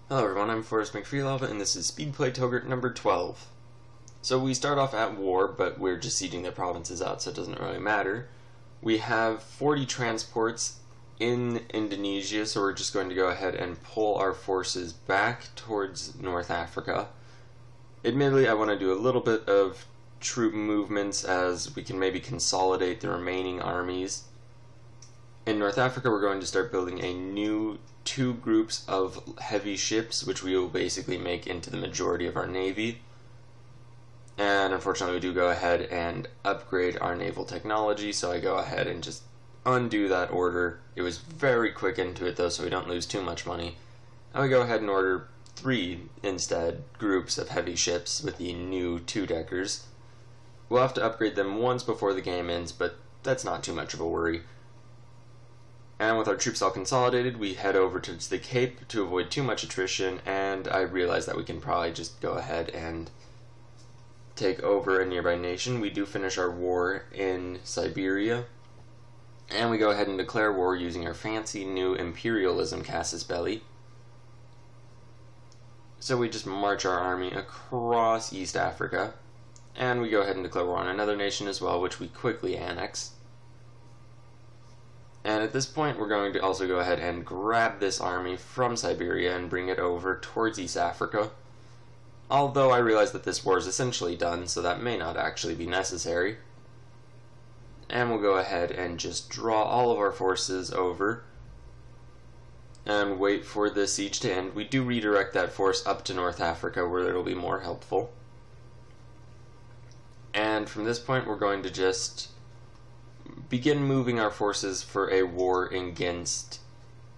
Hello everyone, I'm Forrest McFreelove, and this is Speedplay Gelre number 12. So we start off at war, but we're just sieging their provinces out, so it doesn't really matter. We have 40 transports in Indonesia, so we're just going to go ahead and pull our forces back towards North Africa. Admittedly, I want to do a little bit of troop movements as we can maybe consolidate the remaining armies. In North Africa, we're going to start building a new 2 groups of heavy ships, which we will basically make into the majority of our navy. And unfortunately, we do go ahead and upgrade our naval technology, so I go ahead and just undo that order. It was very quick into it though, so we don't lose too much money. And we go ahead and order 3 instead groups of heavy ships with the new 2-deckers. We'll have to upgrade them once before the game ends, but that's not too much of a worry. And with our troops all consolidated, we head over to the Cape to avoid too much attrition, and I realize that we can probably just go ahead and take over a nearby nation. We do finish our war in Siberia, and we go ahead and declare war using our fancy new imperialism casus belli. So we just march our army across East Africa, and we go ahead and declare war on another nation as well, which we quickly annex. And at this point, we're going to also go ahead and grab this army from Siberia and bring it over towards East Africa. Although I realize that this war is essentially done, so that may not actually be necessary. And we'll go ahead and just draw all of our forces over and wait for the siege to end. We do redirect that force up to North Africa, where it'll be more helpful. And from this point, we're going to just begin moving our forces for a war against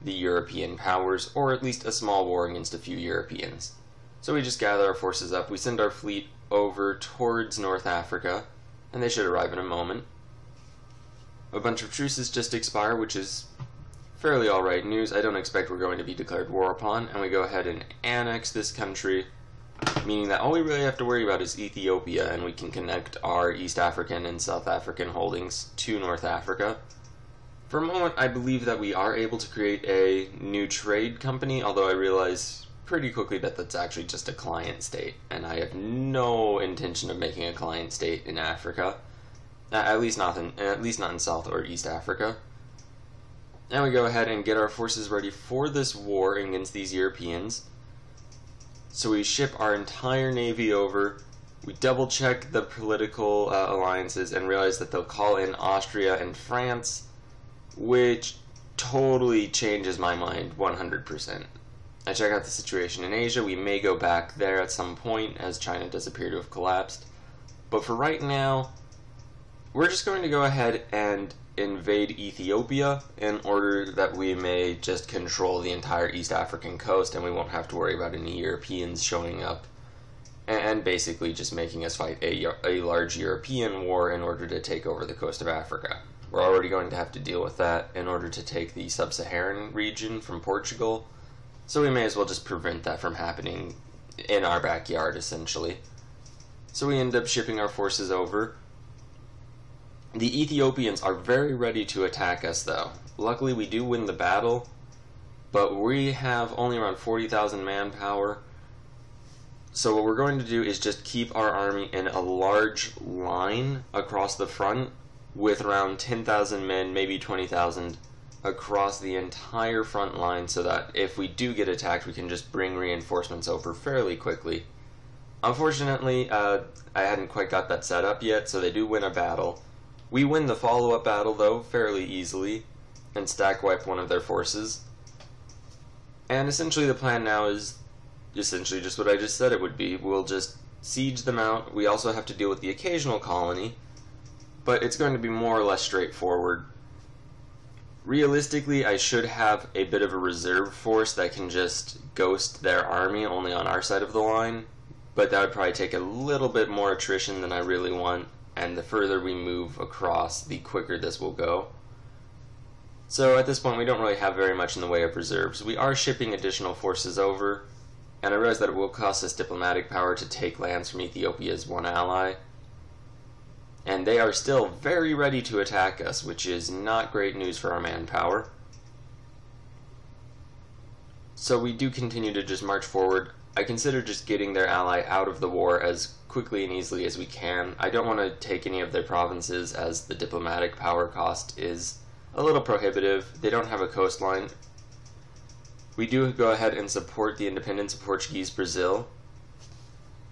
the European powers, or at least a small war against a few Europeans. So we just gather our forces up, we send our fleet over towards North Africa, and they should arrive in a moment. A bunch of truces just expire, which is fairly alright news. I don't expect we're going to be declared war upon, and we go ahead and annex this country, meaning that all we really have to worry about is Ethiopia, and we can connect our East African and South African holdings to North Africa. For a moment, I believe that we are able to create a new trade company, although I realize pretty quickly that that's actually just a client state, and I have no intention of making a client state in Africa, at least not in South or East Africa. And we go ahead and get our forces ready for this war against these Europeans. So we ship our entire navy over, we double check the political alliances and realize that they'll call in Austria and France, which totally changes my mind 100%. I check out the situation in Asia. We may go back there at some point, as China does appear to have collapsed. But for right now, we're just going to go ahead and invade Ethiopia in order that we may just control the entire East African coast, and we won't have to worry about any Europeans showing up and basically just making us fight a large European war in order to take over the coast of Africa. We're already going to have to deal with that in order to take the sub-Saharan region from Portugal, so we may as well just prevent that from happening in our backyard, essentially. So we end up shipping our forces over. The Ethiopians are very ready to attack us, though. Luckily, we do win the battle, but we have only around 40,000 manpower. So what we're going to do is just keep our army in a large line across the front with around 10,000 men, maybe 20,000, across the entire front line, so that if we do get attacked, we can just bring reinforcements over fairly quickly. Unfortunately, I hadn't quite got that set up yet, so they do win a battle. We win the follow-up battle, though, fairly easily, and stack wipe one of their forces. And essentially the plan now is essentially just what I just said it would be. We'll just siege them out. We also have to deal with the occasional colony, but it's going to be more or less straightforward. Realistically, I should have a bit of a reserve force that can just ghost their army only on our side of the line, but that would probably take a little bit more attrition than I really want. And the further we move across, the quicker this will go. So at this point, we don't really have very much in the way of reserves. We are shipping additional forces over, and I realize that it will cost us diplomatic power to take lands from Ethiopia's one ally. And they are still very ready to attack us, which is not great news for our manpower. So we do continue to just march forward. I consider just getting their ally out of the war as quickly and easily as we can. I don't want to take any of their provinces as the diplomatic power cost is a little prohibitive. They don't have a coastline. We do go ahead and support the independence of Portuguese Brazil,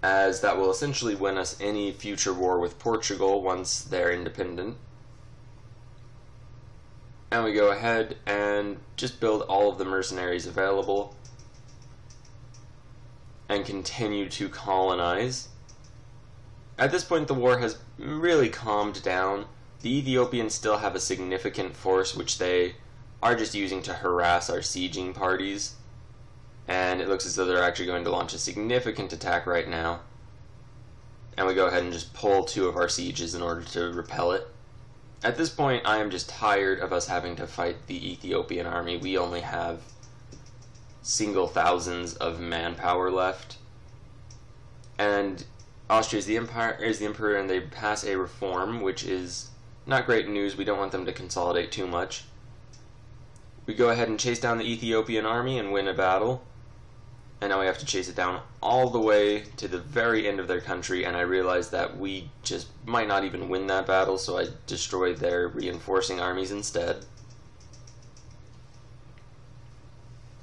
as that will essentially win us any future war with Portugal once they're independent. And we go ahead and just build all of the mercenaries available and continue to colonize. At this point, the war has really calmed down. The Ethiopians still have a significant force, which they are just using to harass our sieging parties. And it looks as though they're actually going to launch a significant attack right now. And we go ahead and just pull 2 of our sieges in order to repel it. At this point, I am just tired of us having to fight the Ethiopian army. We only have single thousands of manpower left. And Austria is the emperor, and they pass a reform, which is not great news. We don't want them to consolidate too much. We go ahead and chase down the Ethiopian army and win a battle. And now we have to chase it down all the way to the very end of their country, and I realized that we just might not even win that battle, so I destroyed their reinforcing armies instead.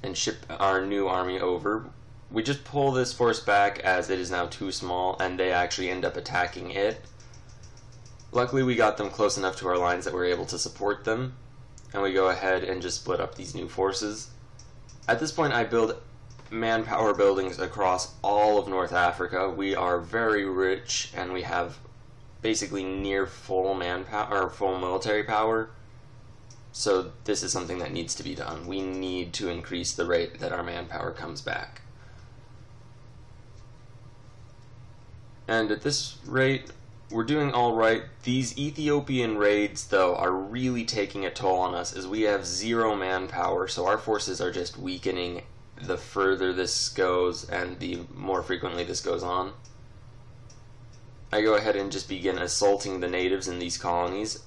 And ship our new army over. We just pull this force back as it is now too small, and they actually end up attacking it. Luckily we got them close enough to our lines that we're able to support them, and we go ahead and just split up these new forces. At this point I build manpower buildings across all of North Africa. We are very rich, and we have basically near full manpower or full military power. So this is something that needs to be done. We need to increase the rate that our manpower comes back. And at this rate, we're doing all right. These Ethiopian raids, though, are really taking a toll on us, as we have 0 manpower, so our forces are just weakening the further this goes and the more frequently this goes on. I go ahead and just begin assaulting the natives in these colonies.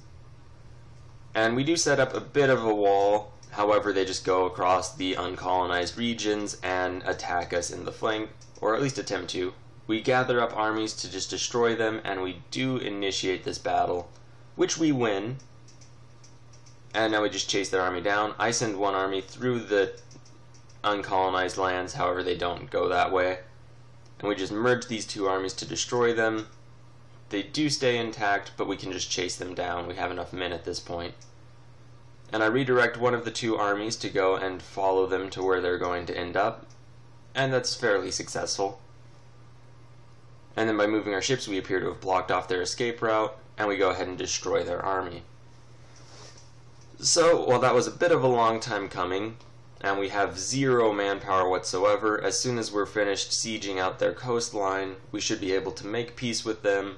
And we do set up a bit of a wall, however they just go across the uncolonized regions and attack us in the flank, or at least attempt to. We gather up armies to just destroy them, and we do initiate this battle, which we win. And now we just chase their army down. I send one army through the uncolonized lands, however they don't go that way, and we just merge these 2 armies to destroy them. They do stay intact, but we can just chase them down. We have enough men at this point. And I redirect one of the 2 armies to go and follow them to where they're going to end up, and that's fairly successful. And then by moving our ships, we appear to have blocked off their escape route, and we go ahead and destroy their army. So, while that was a bit of a long time coming, and we have 0 manpower whatsoever, as soon as we're finished sieging out their coastline, we should be able to make peace with them,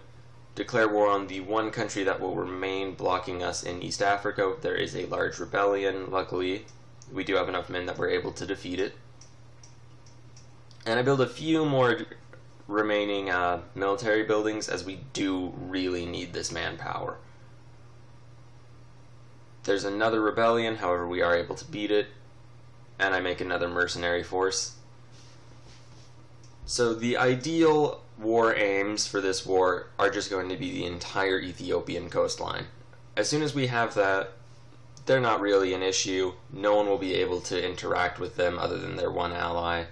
declare war on the one country that will remain blocking us in East Africa. There is a large rebellion. Luckily, we do have enough men that we're able to defeat it. And I build a few more remaining military buildings, as we do really need this manpower. There's another rebellion, however we are able to beat it. And I make another mercenary force. So the ideal war aims for this war are just going to be the entire Ethiopian coastline. As soon as we have that, they're not really an issue. No one will be able to interact with them other than their one ally.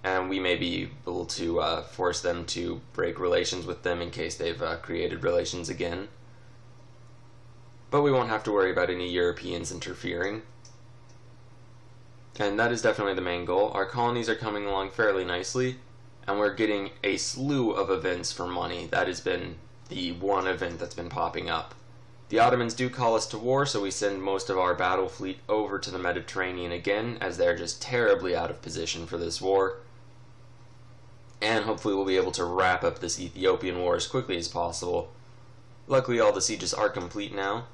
And we may be able to force them to break relations with them in case they've created relations again. But we won't have to worry about any Europeans interfering. And that is definitely the main goal. Our colonies are coming along fairly nicely, and we're getting a slew of events for money. That has been the one event that's been popping up. The Ottomans do call us to war, so we send most of our battle fleet over to the Mediterranean again, as they're just terribly out of position for this war. And hopefully we'll be able to wrap up this Ethiopian war as quickly as possible. Luckily all the sieges are complete now.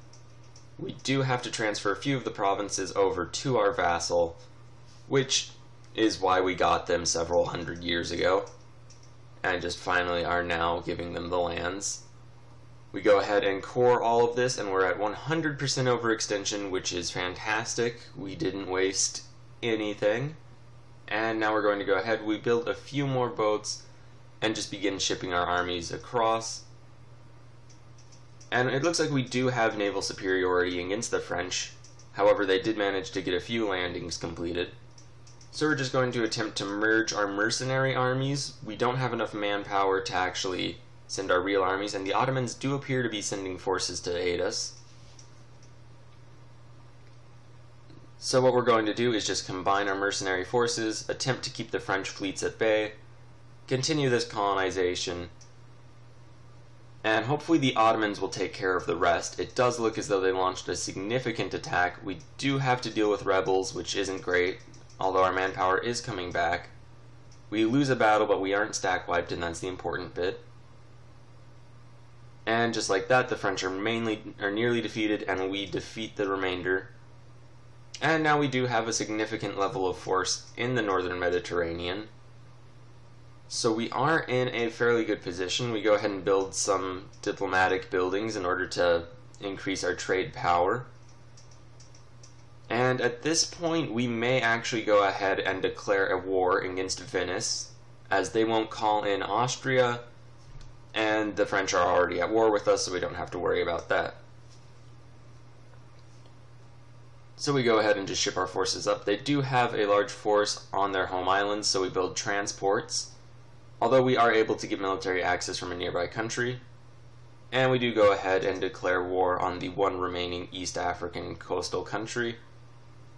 We do have to transfer a few of the provinces over to our vassal, which is why we got them several hundred years ago, and just finally are now giving them the lands. We go ahead and core all of this, and we're at 100% overextension, which is fantastic. We didn't waste anything. And now we're going to go ahead, we build a few more boats and just begin shipping our armies across. And it looks like we do have naval superiority against the French. However, they did manage to get a few landings completed. So we're just going to attempt to merge our mercenary armies. We don't have enough manpower to actually send our real armies, and the Ottomans do appear to be sending forces to aid us. So what we're going to do is just combine our mercenary forces, attempt to keep the French fleets at bay, continue this colonization, and hopefully the Ottomans will take care of the rest. It does look as though they launched a significant attack. We do have to deal with rebels, which isn't great, although our manpower is coming back. We lose a battle, but we aren't stack wiped, and that's the important bit. And just like that, the French are nearly defeated, and we defeat the remainder. And now we do have a significant level of force in the northern Mediterranean. So we are in a fairly good position. We go ahead and build some diplomatic buildings in order to increase our trade power. And at this point, we may actually go ahead and declare a war against Venice, as they won't call in Austria, and the French are already at war with us, so we don't have to worry about that. So we go ahead and just ship our forces up. They do have a large force on their home islands, so we build transports, although we are able to get military access from a nearby country. And we do go ahead and declare war on the one remaining East African coastal country.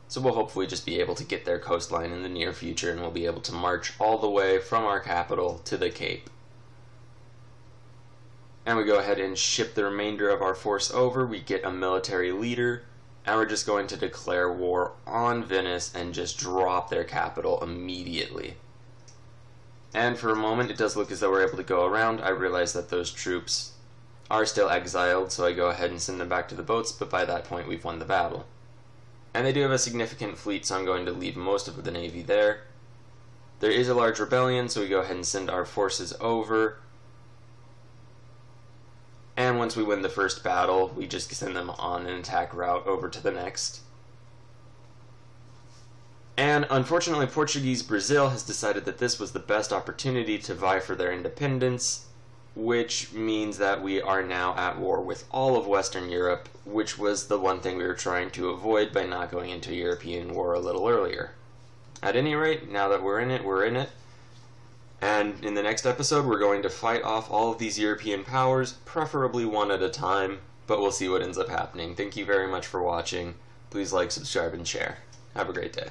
So we'll hopefully just be able to get their coastline in the near future, and we'll be able to march all the way from our capital to the Cape. And we go ahead and ship the remainder of our force over. We get a military leader, and we're just going to declare war on Venice and just drop their capital immediately. And for a moment, it does look as though we're able to go around. I realize that those troops are still exiled, so I go ahead and send them back to the boats, but by that point, we've won the battle. And they do have a significant fleet, so I'm going to leave most of the navy there. There is a large rebellion, so we go ahead and send our forces over. And once we win the first battle, we just send them on an attack route over to the next. And unfortunately, Portuguese Brazil has decided that this was the best opportunity to vie for their independence, which means that we are now at war with all of Western Europe, which was the one thing we were trying to avoid by not going into a European war a little earlier. At any rate, now that we're in it, we're in it. And in the next episode, we're going to fight off all of these European powers, preferably one at a time, but we'll see what ends up happening. Thank you very much for watching. Please like, subscribe, and share. Have a great day.